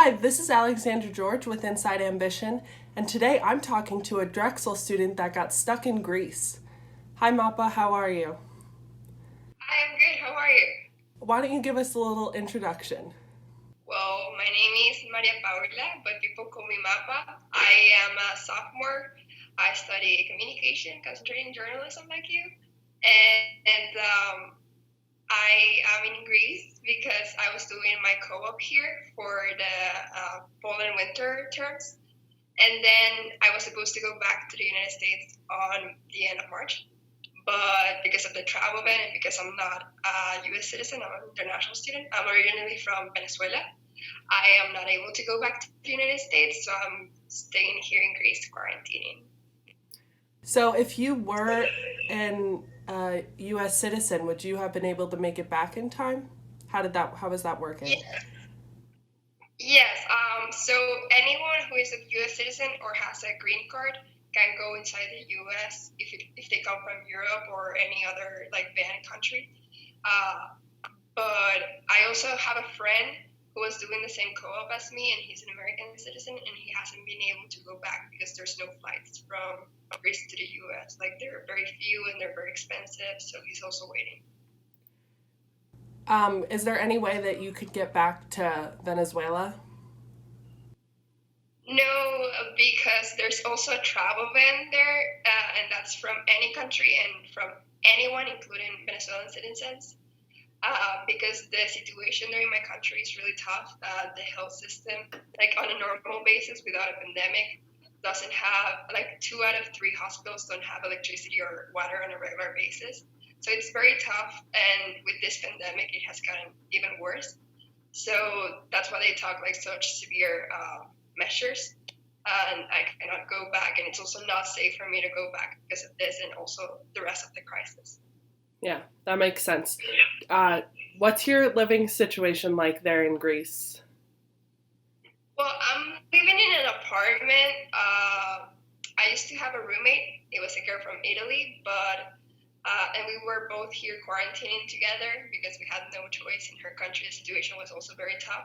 Hi, this is Alexandra George with Inside Ambition, and today I'm talking to a Drexel student that got stuck in Greece. Hi, Mapa, how are you? Hi, I'm good. How are you? Why don't you give us a little introduction? Well, my name is María Paula, but people call me Mapa. I am a sophomore. I study communication, concentrating journalism like you. And I am in Greece because I was doing my co-op here for the fall and winter terms. And then I was supposed to go back to the United States on the end of March. But because of the travel ban and because I'm not a US citizen, I'm an international student. I'm originally from Venezuela. I am not able to go back to the United States, so I'm staying here in Greece quarantining. So, if you were an U.S. citizen, would you have been able to make it back in time? How was that working? Yeah. Yes. So anyone who is a U.S. citizen or has a green card can go inside the U.S. If they come from Europe or any other like banned country. Uh, but I also have a friend who was doing the same co-op as me, and he's an American citizen, and he hasn't been able to go back because there's no flights from Greece to the U.S. Like there are very few and they're very expensive, so he's also waiting. Is there any way that you could get back to Venezuela? No, because there's also a travel ban there, and that's from any country and from anyone, including Venezuelan citizens. Because the situation there in my country is really tough. The health system, like on a normal basis without a pandemic, doesn't have, like, 2 out of 3 hospitals don't have electricity or water on a regular basis. So it's very tough. And with this pandemic, it has gotten even worse. So that's why they talk like such severe measures. And I cannot go back. And it's also not safe for me to go back because of this and also the rest of the crisis. Yeah, that makes sense. Uh, what's your living situation like there in Greece? Well, I'm living in an apartment. I used to have a roommate. It was a girl from Italy, but and we were both here quarantining together because we had no choice in her country. The situation was also very tough.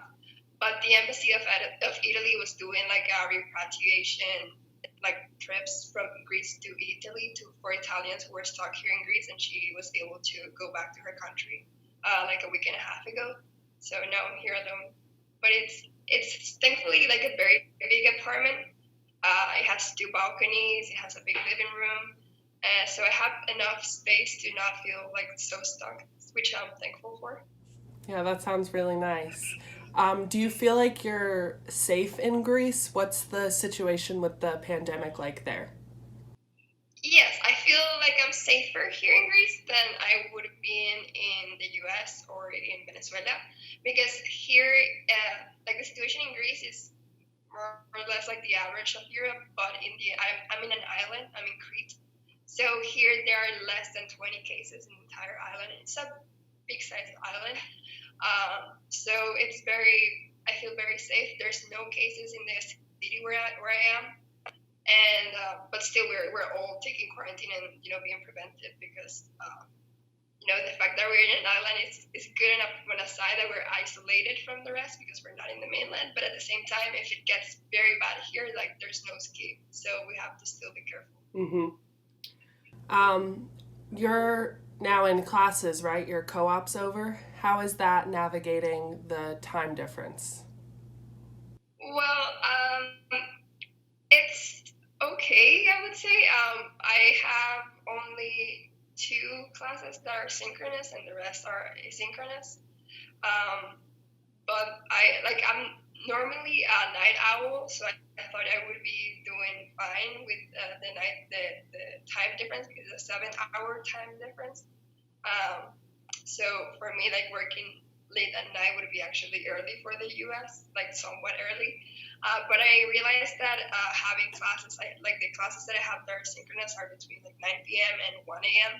But the embassy of Italy was doing like a repatriation, like trips from Greece to Italy for Italians who were stuck here in Greece, and she was able to go back to her country like a week and a half ago. So now I'm here alone. But it's thankfully like a very big apartment. It has 2 balconies. It has a big living room. So I have enough space to not feel like so stuck, which I'm thankful for. Yeah, that sounds really nice. Do you feel like you're safe in Greece? What's the situation with the pandemic like there? Yes, I feel like I'm safer here in Greece than I would have been in the US or in Venezuela because here, like the situation in Greece is more or less like the average of Europe, but I'm in an island, I'm in Crete. So here there are less than 20 cases in the entire island. It's a big sized island. So I feel very safe. There's no cases in the city where I am, and but still we're all taking quarantine and being preventive because the fact that we're in an island is good enough on a side that we're isolated from the rest because we're not in the mainland. But at the same time, if it gets very bad here, like there's no escape, so we have to still be careful. Mm-hmm. Um, you're now in classes, right? Your co-op's over. How is that navigating the time difference? Well, it's okay, I would say. I have only 2 classes that are synchronous, and the rest are asynchronous. Um, but I'm normally a night owl, so I thought I would be doing fine with the time difference because it's a 7-hour time difference. Um, so for me, like working late at night would be actually early for the US, like somewhat early. But I realized that having classes, like the classes that I have that are synchronous are between like 9 p.m. and 1 a.m.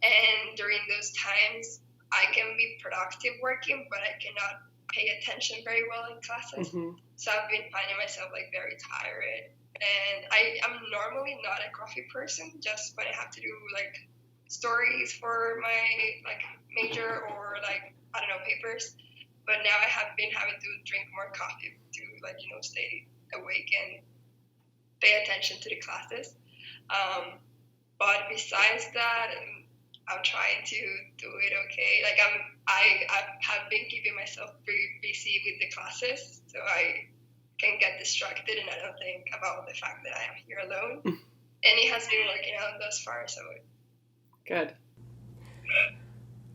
And during those times, I can be productive working, but I cannot pay attention very well in classes. Mm-hmm. So I've been finding myself like very tired. And I'm normally not a coffee person, just when I have to do like stories for my like major or like I don't know papers. But now I have been having to drink more coffee to like, stay awake and pay attention to the classes. But besides that, I'm trying to do it okay. Like I have been keeping myself pretty busy with the classes, so I can get distracted and I don't think about the fact that I am here alone. And it has been working out thus far, so good.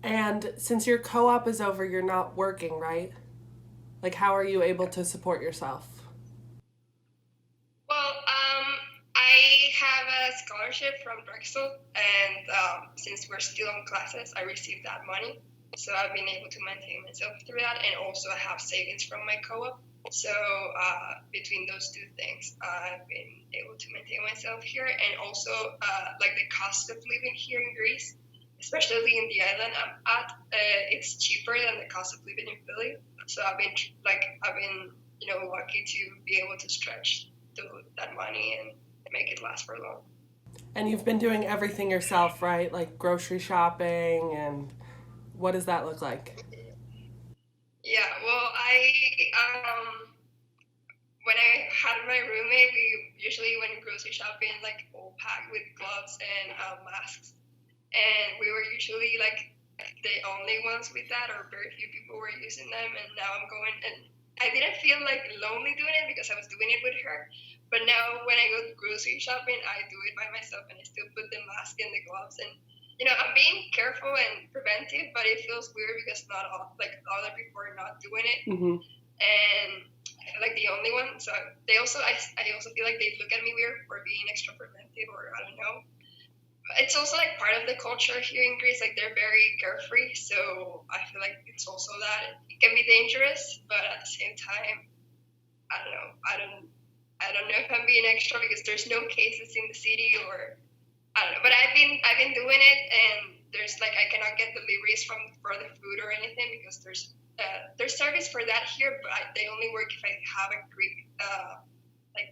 And since your co-op is over, you're not working, right? Like, how are you able to support yourself? Well, I have a scholarship from Drexel, and since we're still in classes, I received that money. So I've been able to maintain myself through that, and also I have savings from my co-op. So between those two things, I've been able to maintain myself here, and also like the cost of living here in Greece, especially in the island I'm at, it's cheaper than the cost of living in Philly. So I've been lucky to be able to stretch that money and make it last for long. And you've been doing everything yourself, right? Like grocery shopping, and what does that look like? Yeah, well, when I had my roommate, we usually went grocery shopping like all packed with gloves and masks, and we were usually like the only ones with that, or very few people were using them. And now I'm going, and I didn't feel like lonely doing it because I was doing it with her. But now when I go grocery shopping, I do it by myself, and I still put the mask and the gloves. And I'm being careful and preventive, but it feels weird because not all, like other people are not doing it, and like the only one. So I also feel like they look at me weird for being extra preventive, or I don't know. It's also like part of the culture here in Greece. Like they're very carefree, so I feel like it's also that it can be dangerous, but at the same time, I don't know. I don't know if I'm being extra because there's no cases in the city, or I don't know. But I've been doing it, and there's like I cannot get deliveries for the food or anything because there's service for that here, but they only work if I have a Greek like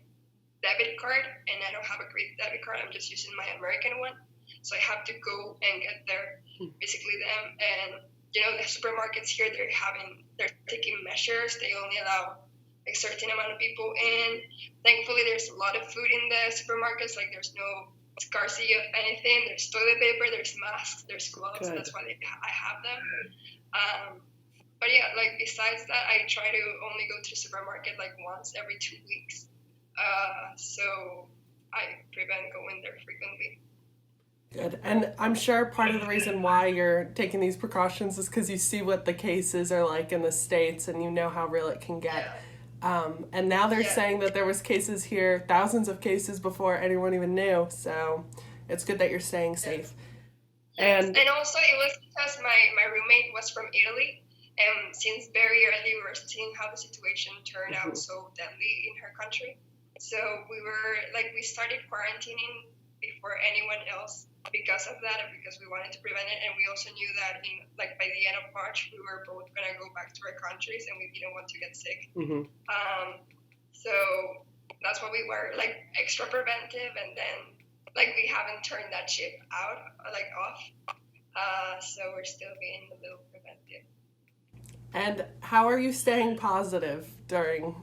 debit card, and I don't have a Greek debit card. I'm just using my American one, so I have to go and get there, basically them. And the supermarkets here, they're taking measures. They only allow a certain amount of people in. Thankfully, there's a lot of food in the supermarkets. Like there's no scarcity of anything. There's toilet paper, there's masks, there's gloves. Good. That's why I have them. But yeah, like besides that, I try to only go to the supermarket like once every 2 weeks. So I prevent going there frequently. Good. And I'm sure part of the reason why you're taking these precautions is because you see what the cases are like in the States, and you know how real it can get. And now they're saying that there was cases here, thousands of cases before anyone even knew. So it's good that you're staying safe. And also it was because my roommate was from Italy. And since very early, we were seeing how the situation turned out so deadly in her country. So we started quarantining before anyone else because of that, and because we wanted to prevent it. And we also knew that by the end of March, we were both going to go back to our countries, and we didn't want to get sick. So that's why we were like extra preventive, and then we haven't turned that ship off. So we're still being a little preventive. And how are you staying positive during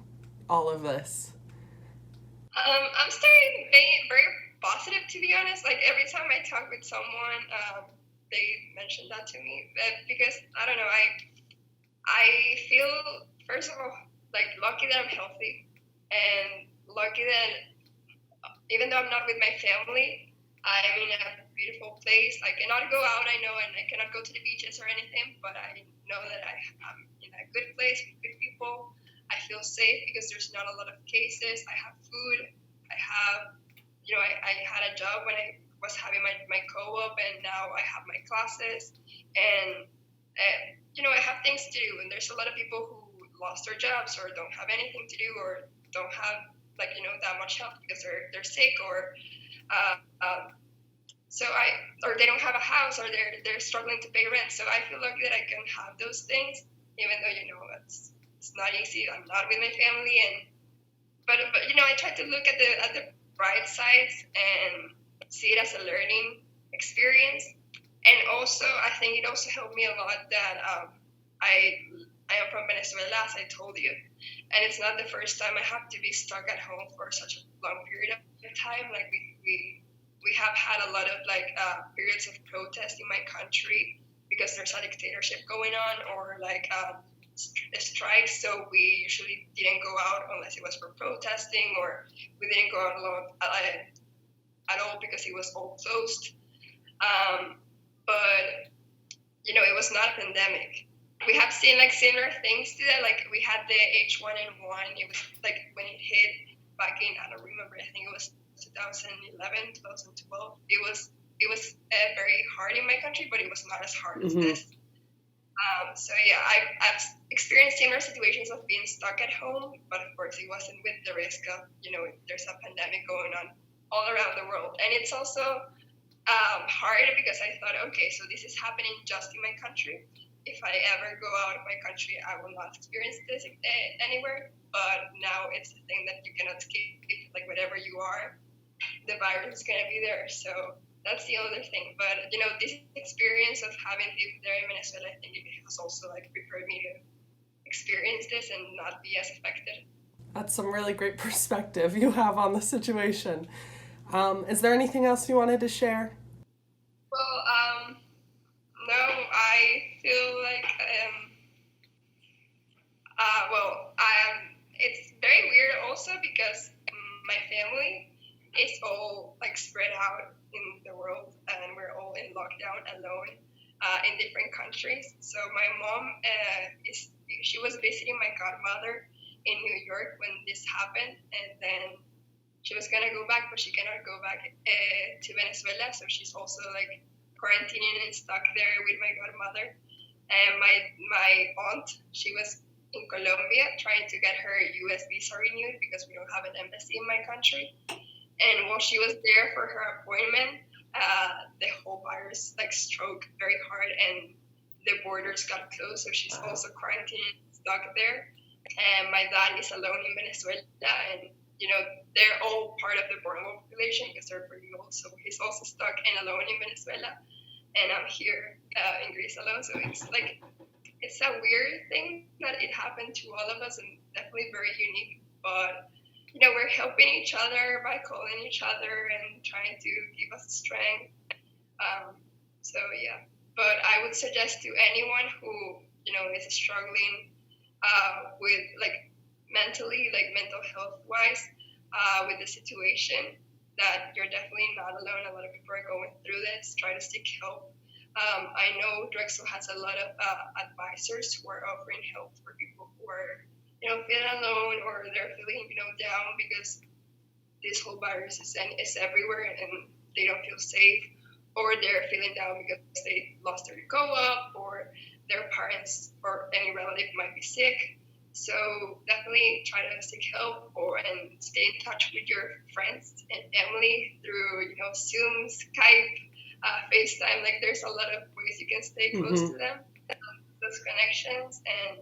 all of this? I'm staying very positive, to be honest. Like every time I talk with someone, they mention that to me. Because I don't know, I feel first of all like lucky that I'm healthy, and lucky that even though I'm not with my family, I'm in a beautiful place. I cannot go out, I know, and I cannot go to the beaches or anything, but I know that I'm in a good place with good people. I feel safe because there's not a lot of cases. I have food. I have, I had a job when I was having my co-op, and now I have my classes, and I have things to do. And there's a lot of people who lost their jobs or don't have anything to do, or don't have that much help because they're sick, or or they don't have a house, or they're struggling to pay rent. So I feel lucky that I can have those things, even though it's not easy. I'm not with my family, but I try to look at the bright sides and see it as a learning experience. And also, I think it also helped me a lot that I am from Venezuela, as I told you, And it's not the first time I have to be stuck at home for such a long period of time. Like we have had a lot of periods of protest in my country because there's a dictatorship going on, or a strike. So we usually didn't go out unless it was for protesting, or we didn't go out alone at all because it was all closed. But it was not a pandemic. We have seen similar things to that. Like we had the H1N1. It was when it hit back in, I don't remember, I think it was 2011, 2012. It was very hard in my country, but it was not as hard as this. So yeah, I've experienced similar situations of being stuck at home, but of course it wasn't with the risk of, there's a pandemic going on all around the world. And it's also hard because I thought, okay, so this is happening just in my country. If I ever go out of my country, I will not experience this anywhere. But now it's the thing that you cannot escape. Like wherever you are, the virus is going to be there. So that's the other thing. But, this experience of having lived there in Venezuela, I think it has also prepared me to experience this and not be as affected. That's some really great perspective you have on the situation. Is there anything else you wanted to share? Well, no, I feel it's very weird also because my family is all spread out in the world, and we're all in lockdown alone in different countries. So my mom she was visiting my godmother in New York when this happened, and then she was gonna go back, but she cannot go back to Venezuela. So she's also quarantining and stuck there with my godmother. And my aunt, she was in Colombia trying to get her U.S. visa renewed because we don't have an embassy in my country. And while she was there for her appointment, the whole virus struck very hard, and the borders got closed. So she's also quarantined, stuck there. And my dad is alone in Venezuela, and they're all part of the vulnerable population because they're pretty old. So he's also stuck and alone in Venezuela, and I'm here in Greece alone. So it's a weird thing that it happened to all of us, and definitely very unique. But we're helping each other by calling each other and trying to give us strength. So yeah, but I would suggest to anyone who is struggling with mentally, mental health wise, with the situation, that you're definitely not alone. A lot of people are going through this. Try to seek help. I know Drexel has a lot of advisors who are offering help for people who are feeling alone, or they're feeling down because this whole virus is everywhere and they don't feel safe, or they're feeling down because they lost their co-op, or their parents or any relative might be sick. So definitely try to seek help and stay in touch with your friends and family through Zoom, Skype, FaceTime. There's a lot of ways you can stay close to them, those connections, and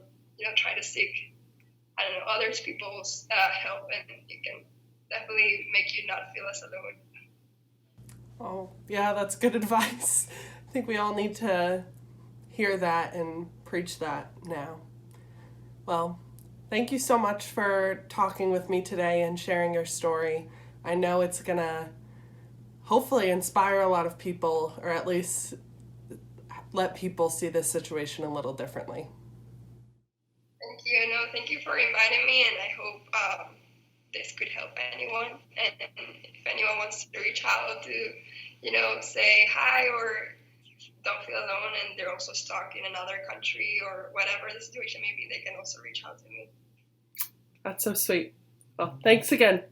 try to seek others people's help, and it can definitely make you not feel as alone. Oh, yeah, that's good advice. I think we all need to hear that and preach that now. Well, thank you so much for talking with me today and sharing your story. I know it's going to hopefully inspire a lot of people, or at least let people see this situation a little differently. Thank you. No, thank you for inviting me, and I hope this could help anyone. And if anyone wants to reach out to, say hi, or don't feel alone and they're also stuck in another country or whatever the situation may be, they can also reach out to me. That's so sweet. Well, thanks again.